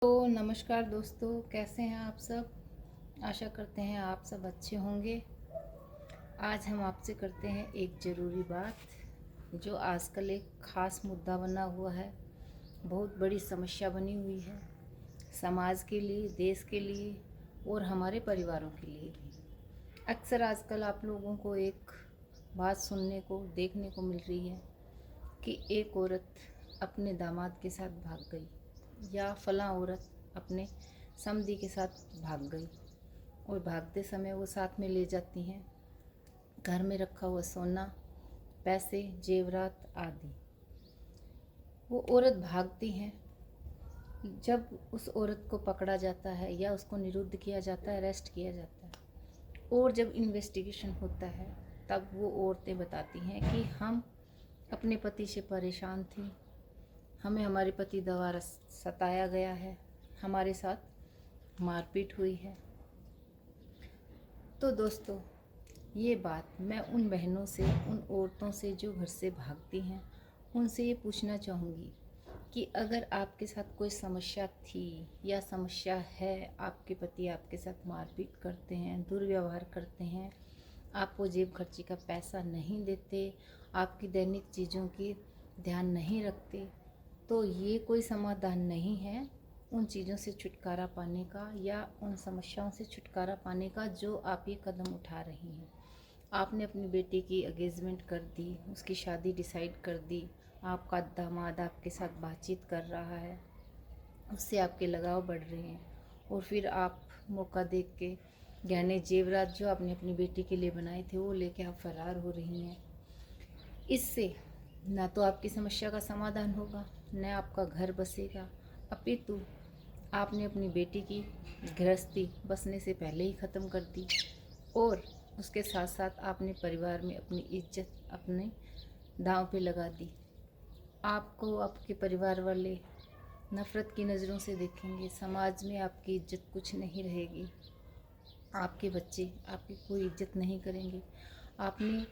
तो नमस्कार दोस्तों, कैसे हैं आप सब। आशा करते हैं आप सब अच्छे होंगे। आज हम आपसे करते हैं एक ज़रूरी बात जो आजकल एक ख़ास मुद्दा बना हुआ है, बहुत बड़ी समस्या बनी हुई है समाज के लिए, देश के लिए और हमारे परिवारों के लिए भी। अक्सर आजकल आप लोगों को एक बात सुनने को, देखने को मिल रही है कि एक औरत अपने दामाद के साथ भाग गई या फलां औरत अपने समधी के साथ भाग गई और भागते समय वो साथ में ले जाती हैं घर में रखा हुआ सोना, पैसे, जेवरात आदि। वो औरत भागती हैं। जब उस औरत को पकड़ा जाता है या उसको निरुद्ध किया जाता है, अरेस्ट किया जाता है और जब इन्वेस्टिगेशन होता है, तब वो औरतें बताती हैं कि हम अपने पति से परेशान थी, हमें हमारे पति द्वारा सताया गया है, हमारे साथ मारपीट हुई है। तो दोस्तों, ये बात मैं उन बहनों से, उन औरतों से जो घर से भागती हैं, उनसे ये पूछना चाहूँगी कि अगर आपके साथ कोई समस्या थी या समस्या है, आपके पति आपके साथ मारपीट करते हैं, दुर्व्यवहार करते हैं, आपको जेब खर्ची का पैसा नहीं देते, आपकी दैनिक चीज़ों की ध्यान नहीं रखते, तो ये कोई समाधान नहीं है उन चीज़ों से छुटकारा पाने का या उन समस्याओं से छुटकारा पाने का जो आप ये कदम उठा रही हैं। आपने अपनी बेटी की एंगेजमेंट कर दी, उसकी शादी डिसाइड कर दी, आपका दामाद आपके साथ बातचीत कर रहा है, उससे आपके लगाव बढ़ रहे हैं और फिर आप मौका देख के गहने जेवरात जो आपने अपनी बेटी के लिए बनाए थे वो लेके आप फरार हो रही हैं। इससे ना तो आपकी समस्या का समाधान होगा, न आपका घर बसेगा, अपितु आपने अपनी बेटी की गृहस्थी बसने से पहले ही ख़त्म कर दी और उसके साथ साथ आपने परिवार में अपनी इज्जत अपने दांव पे लगा दी। आपको आपके परिवार वाले नफ़रत की नज़रों से देखेंगे, समाज में आपकी इज्जत कुछ नहीं रहेगी, आपके बच्चे आपकी कोई इज्जत नहीं करेंगे। आपने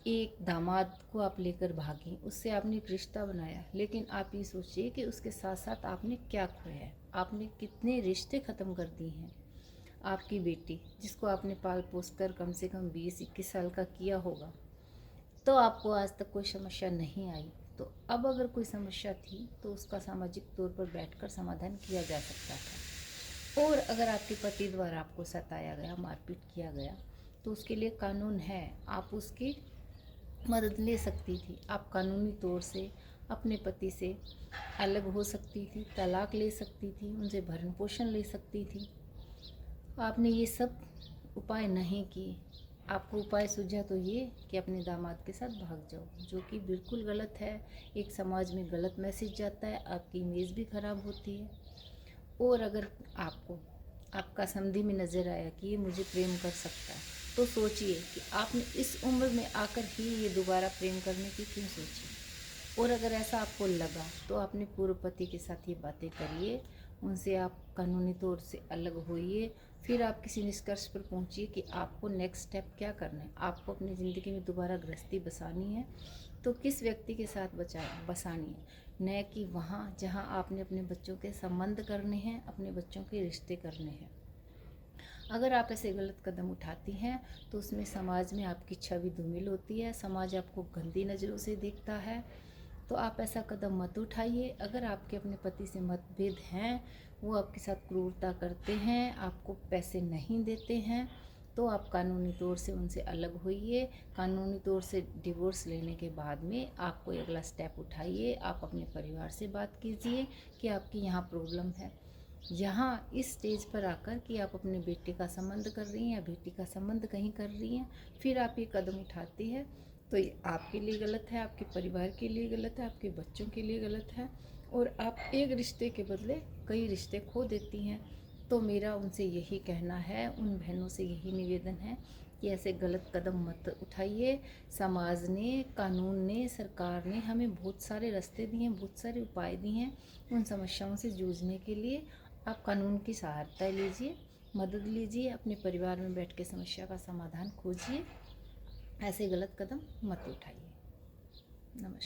एक दामाद को आप लेकर भागी, उससे आपने एक रिश्ता बनाया, लेकिन आप ये सोचिए कि उसके साथ साथ आपने क्या खोया है, आपने कितने रिश्ते ख़त्म कर दिए हैं। आपकी बेटी जिसको आपने पाल पोस कर कम से कम 20-21 साल का किया होगा, तो आपको आज तक कोई समस्या नहीं आई। तो अब अगर कोई समस्या थी तो उसका सामाजिक तौर पर बैठकर समाधान किया जा सकता था। और अगर आपके पति द्वारा आपको सताया गया, मारपीट किया गया, तो उसके लिए कानून है, आप उसकी मदद ले सकती थी। आप कानूनी तौर से अपने पति से अलग हो सकती थी, तलाक ले सकती थी, उनसे भरण पोषण ले सकती थी। आपने ये सब उपाय नहीं किए। आपको उपाय सूझा तो ये कि अपने दामाद के साथ भाग जाओ, जो कि बिल्कुल गलत है। एक समाज में गलत मैसेज जाता है, आपकी इमेज भी खराब होती है। और अगर आपको आपका समधी में नज़र आया कि ये मुझे प्रेम कर सकता है, तो सोचिए कि आपने इस उम्र में आकर ही ये दोबारा प्रेम करने की क्यों सोची। और अगर ऐसा आपको लगा तो अपने पूर्व पति के साथ ये बातें करिए, उनसे आप कानूनी तौर से अलग होइए, फिर आप किसी निष्कर्ष पर पहुंचिए कि आपको नेक्स्ट स्टेप क्या करना है। आपको अपनी ज़िंदगी में दोबारा गृहस्थी बसानी है तो किस व्यक्ति के साथ बसानी है, न कि वहाँ जहाँ आपने अपने बच्चों के संबंध करने हैं, अपने बच्चों के रिश्ते करने हैं। अगर आप ऐसे गलत कदम उठाती हैं तो उसमें समाज में आपकी छवि धूमिल होती है, समाज आपको गंदी नज़रों से देखता है। तो आप ऐसा कदम मत उठाइए। अगर आपके अपने पति से मतभेद हैं, वो आपके साथ क्रूरता करते हैं, आपको पैसे नहीं देते हैं, तो आप कानूनी तौर से उनसे अलग होइए। कानूनी तौर से डिवोर्स लेने के बाद में आप कोई अगला स्टेप उठाइए। आप अपने परिवार से बात कीजिए कि आपकी यहाँ प्रॉब्लम है। यहाँ इस स्टेज पर आकर कि आप अपने बेटे का संबंध कर रही हैं या बेटी का संबंध कहीं कर रही हैं, फिर आप ये कदम उठाती हैं, तो ये आपके लिए गलत है, आपके परिवार के लिए गलत है, आपके बच्चों के लिए गलत है और आप एक रिश्ते के बदले कई रिश्ते खो देती हैं। तो मेरा उनसे यही कहना है, उन बहनों से यही निवेदन है कि ऐसे गलत कदम मत उठाइए। समाज ने, कानून ने, सरकार ने हमें बहुत सारे रास्ते दिए हैं, बहुत सारे उपाय दिए हैं उन समस्याओं से जूझने के लिए। आप कानून की सहायता लीजिए, मदद लीजिए, अपने परिवार में बैठ के समस्या का समाधान खोजिए। ऐसे गलत कदम मत उठाइए। नमस्कार।